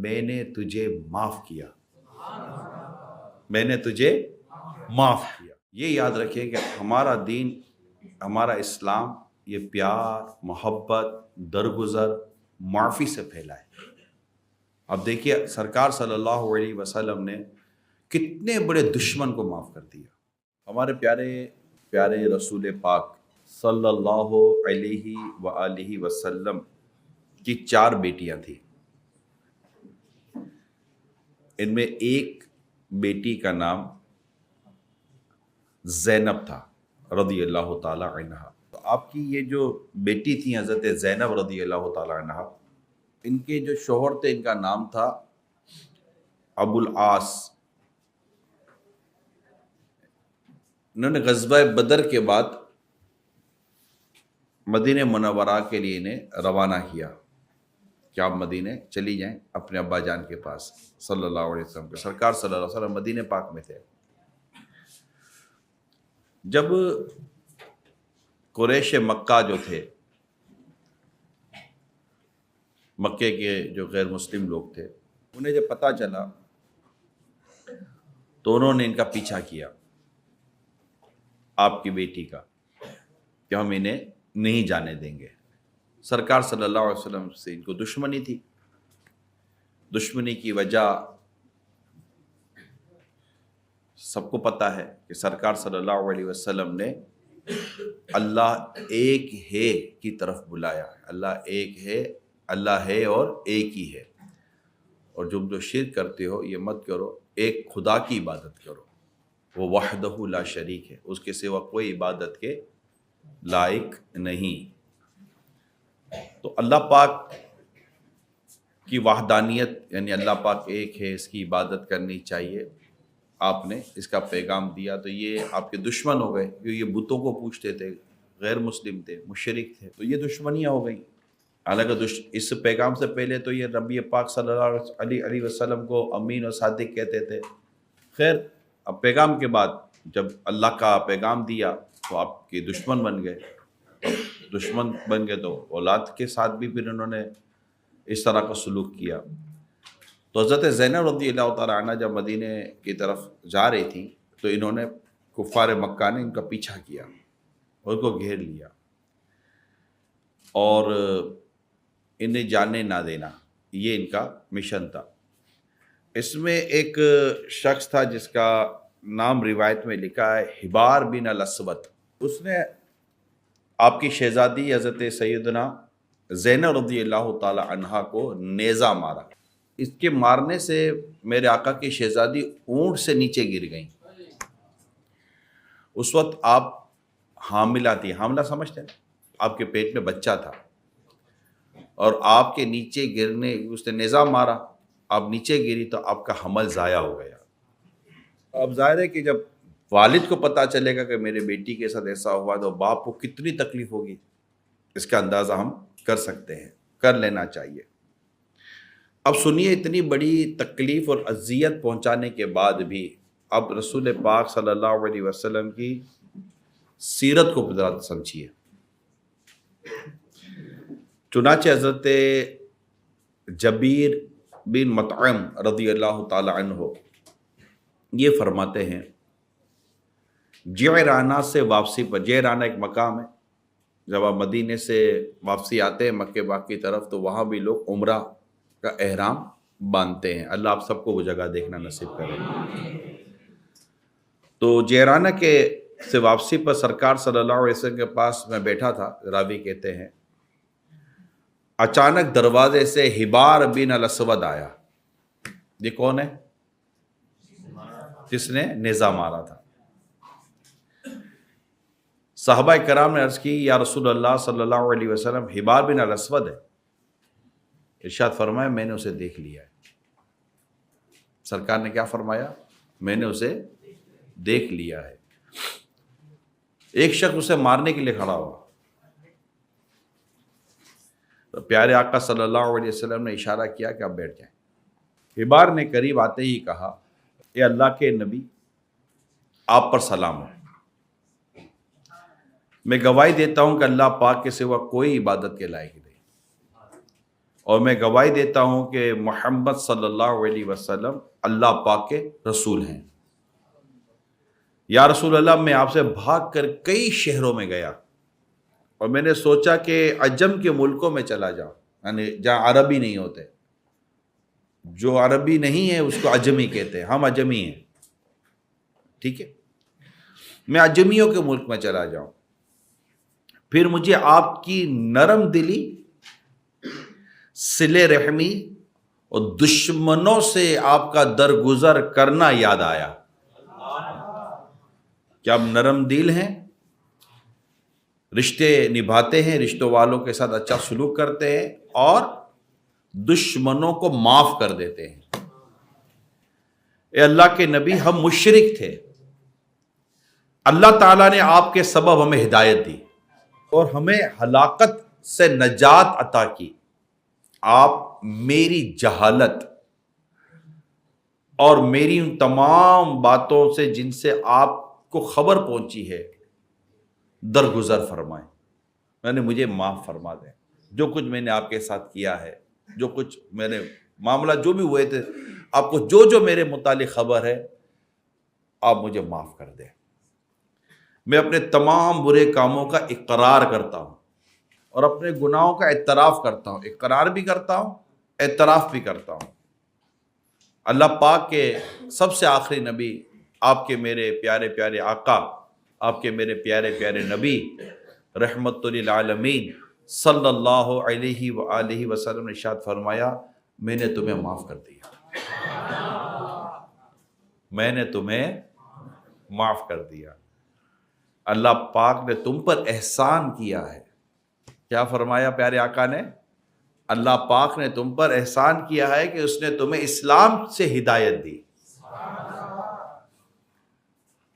میں نے تجھے معاف کیا، میں نے تجھے معاف کیا۔ یہ یاد رکھیں کہ ہمارا دین، ہمارا اسلام یہ پیار، محبت، درگزر، معافی سے پھیلا ہے۔ اب دیکھیے سرکار صلی اللہ علیہ وسلم نے کتنے بڑے دشمن کو معاف کر دیا۔ ہمارے پیارے رسول پاک صلی اللہ علیہ وآلہ وسلم کی 4 بیٹیاں تھیں۔ ان میں ایک بیٹی کا نام زینب تھا رضی اللہ تعالی عنہ۔ تو آپ کی یہ جو بیٹی تھی حضرت زینب رضی اللہ تعالی عنہ، ان کے جو شوہر تھے ان کا نام تھا ابو العاص۔ انہوں نے غزوہ بدر کے بعد مدینہ منورہ کے لیے انہیں روانہ کیا کہ آپ مدینہ چلی جائیں اپنے ابا جان کے پاس صلی اللہ علیہ وسلم کے۔ سرکار صلی اللہ علیہ وسلم مدینہ پاک میں تھے۔ جب قریش مکہ جو تھے، مکے کے جو غیر مسلم لوگ تھے، انہیں جب پتہ چلا تو انہوں نے ان کا پیچھا کیا، آپ کی بیٹی کا، کہ ہم انہیں نہیں جانے دیں گے۔ سرکار صلی اللہ علیہ وسلم سے ان کو دشمنی تھی۔ دشمنی کی وجہ سب کو پتہ ہے کہ سرکار صلی اللہ علیہ وسلم نے اللہ ایک ہے کی طرف بلایا۔ اللہ ایک ہے، اللہ ہے اور ایک ہی ہے، اور جو شرک کرتے ہو یہ مت کرو، ایک خدا کی عبادت کرو، وہ وحدہ لا شریک ہے، اس کے سوا کوئی عبادت کے لائق نہیں۔ تو اللہ پاک کی وحدانیت، یعنی اللہ پاک ایک ہے، اس کی عبادت کرنی چاہیے، آپ نے اس کا پیغام دیا تو یہ آپ کے دشمن ہو گئے، کیونکہ یہ بتوں کو پوجتے تھے، غیر مسلم تھے، مشرک تھے، تو یہ دشمنیاں ہو گئیں۔ حالانکہ اس پیغام سے پہلے تو یہ نبی پاک صلی اللہ علیہ وسلم کو امین اور صادق کہتے تھے۔ خیر، اب پیغام کے بعد جب اللہ کا پیغام دیا تو آپ کے دشمن بن گئے۔ دشمن بن گئے تو اولاد کے ساتھ بھی پھر انہوں نے اس طرح کا سلوک کیا۔ تو حضرت زینب رضی اللہ تعالیٰ عنہ جب مدینہ کی طرف جا رہی تھی تو انہوں نے، کفار مکہ نے ان کا پیچھا کیا اور ان کو گھیر لیا اور انہیں جانے نہ دینا، یہ ان کا مشن تھا۔ اس میں ایک شخص تھا جس کا نام روایت میں لکھا ہے حبار بن الاسود۔ اس نے آپ کی شہزادی حضرت سیدنا زینب رضی اللہ تعالی عنہا کو نیزہ مارا۔ اس کے مارنے سے میرے آقا کی شہزادی اونٹ سے نیچے گر گئیں۔ اس وقت آپ حاملہ تھی، حاملہ سمجھتے ہیں، آپ کے پیٹ میں بچہ تھا، اور آپ کے نیچے گرنے، اس نے نیزہ مارا، آپ نیچے گری تو آپ کا حمل ضائع ہو گیا۔ اب ظاہر ہے کہ جب والد کو پتہ چلے گا کہ میرے بیٹی کے ساتھ ایسا ہوا تو باپ کو کتنی تکلیف ہوگی، اس کا اندازہ ہم کر سکتے ہیں، کر لینا چاہیے۔ اب سنیے، اتنی بڑی تکلیف اور اذیت پہنچانے کے بعد بھی اب رسول پاک صلی اللہ علیہ وسلم کی سیرت کو ذرا سمجھیے۔ چنانچہ حضرت جبیر بن مطعم رضی اللہ تعالی عنہ یہ فرماتے ہیں، جعرانہ سے واپسی پر، جعرانہ ایک مقام ہے، جب آپ مدینے سے واپسی آتے ہیں مکہ پاک کی طرف تو وہاں بھی لوگ عمرہ کا احرام باندھتے ہیں۔ اللہ آپ سب کو وہ جگہ دیکھنا نصیب کرے۔ تو جعرانہ کے سے واپسی پر سرکار صلی اللہ علیہ وسلم کے پاس میں بیٹھا تھا، راوی کہتے ہیں، اچانک دروازے سے حبار بن الاسود آیا۔ یہ کون ہے؟ جس نے نیزہ مارا تھا۔ صحابہ کرام نے عرض کی، یا رسول اللہ صلی اللہ علیہ وسلم، حبار بن الاسود ہے؟ ارشاد فرمایا، میں نے اسے دیکھ لیا ہے۔ سرکار نے کیا فرمایا؟ میں نے اسے دیکھ لیا ہے۔ ایک شخص اسے مارنے کے لیے کھڑا ہوا تو پیارے آقا صلی اللہ علیہ وسلم نے اشارہ کیا کہ آپ بیٹھ جائیں۔ حبار نے قریب آتے ہی کہا، اے اللہ کے نبی، آپ پر سلام ہو، میں گواہی دیتا ہوں کہ اللہ پاک کے سوا کوئی عبادت کے لائق نہیں، اور میں گواہی دیتا ہوں کہ محمد صلی اللہ علیہ وسلم اللہ پاک کے رسول ہیں۔ یا رسول اللہ، میں آپ سے بھاگ کر کئی شہروں میں گیا اور میں نے سوچا کہ عجم کے ملکوں میں چلا جاؤں، یعنی جہاں عربی نہیں ہوتے۔ جو عربی نہیں ہے اس کو عجمی کہتے ہیں، ہم عجمی ہیں، ٹھیک ہے۔ میں عجمیوں کے ملک میں چلا جاؤں، پھر مجھے آپ کی نرم دلی، صلہ رحمی اور دشمنوں سے آپ کا درگزر کرنا یاد آیا کہ آپ نرم دل ہیں، رشتے نبھاتے ہیں، رشتوں والوں کے ساتھ اچھا سلوک کرتے ہیں اور دشمنوں کو معاف کر دیتے ہیں۔ اے اللہ کے نبی، ہم مشرک تھے، اللہ تعالیٰ نے آپ کے سبب ہمیں ہدایت دی اور ہمیں ہلاکت سے نجات عطا کی۔ آپ میری جہالت اور میری ان تمام باتوں سے جن سے آپ کو خبر پہنچی ہے درگزر فرمائیں، یعنی مجھے معاف فرما دیں۔ جو کچھ میں نے آپ کے ساتھ کیا ہے، جو کچھ میں نے معاملہ جو بھی ہوئے تھے، آپ کو جو میرے متعلق خبر ہے، آپ مجھے معاف کر دیں۔ میں اپنے تمام برے کاموں کا اقرار کرتا ہوں اور اپنے گناہوں کا اعتراف کرتا ہوں، اقرار بھی کرتا ہوں، اعتراف بھی کرتا ہوں۔ اللہ پاک کے سب سے آخری نبی، آپ کے میرے پیارے پیارے آقا، آپ کے میرے پیارے پیارے نبی رحمت للعالمین صلی اللہ علیہ وآلہ وسلم نے ارشاد فرمایا، میں نے تمہیں معاف کر دیا، میں نے تمہیں معاف کر دیا۔ اللہ پاک نے تم پر احسان کیا ہے۔ کیا فرمایا پیارے آقا نے؟ اللہ پاک نے تم پر احسان کیا ہے کہ اس نے تمہیں اسلام سے ہدایت دی،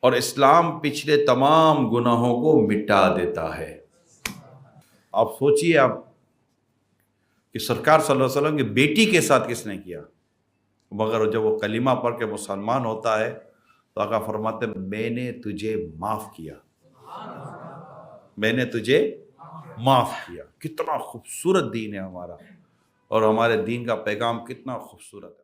اور اسلام پچھلے تمام گناہوں کو مٹا دیتا ہے۔ آپ سوچئے آپ کہ سرکار صلی اللہ علیہ وسلم کی بیٹی کے ساتھ کس نے کیا، مگر جب وہ کلمہ پڑھ کے مسلمان ہوتا ہے تو آقا فرماتے ہیں، میں نے تجھے معاف کیا، میں نے تجھے معاف کیا۔ کتنا خوبصورت دین ہے ہمارا، اور ہمارے دین کا پیغام کتنا خوبصورت ہے۔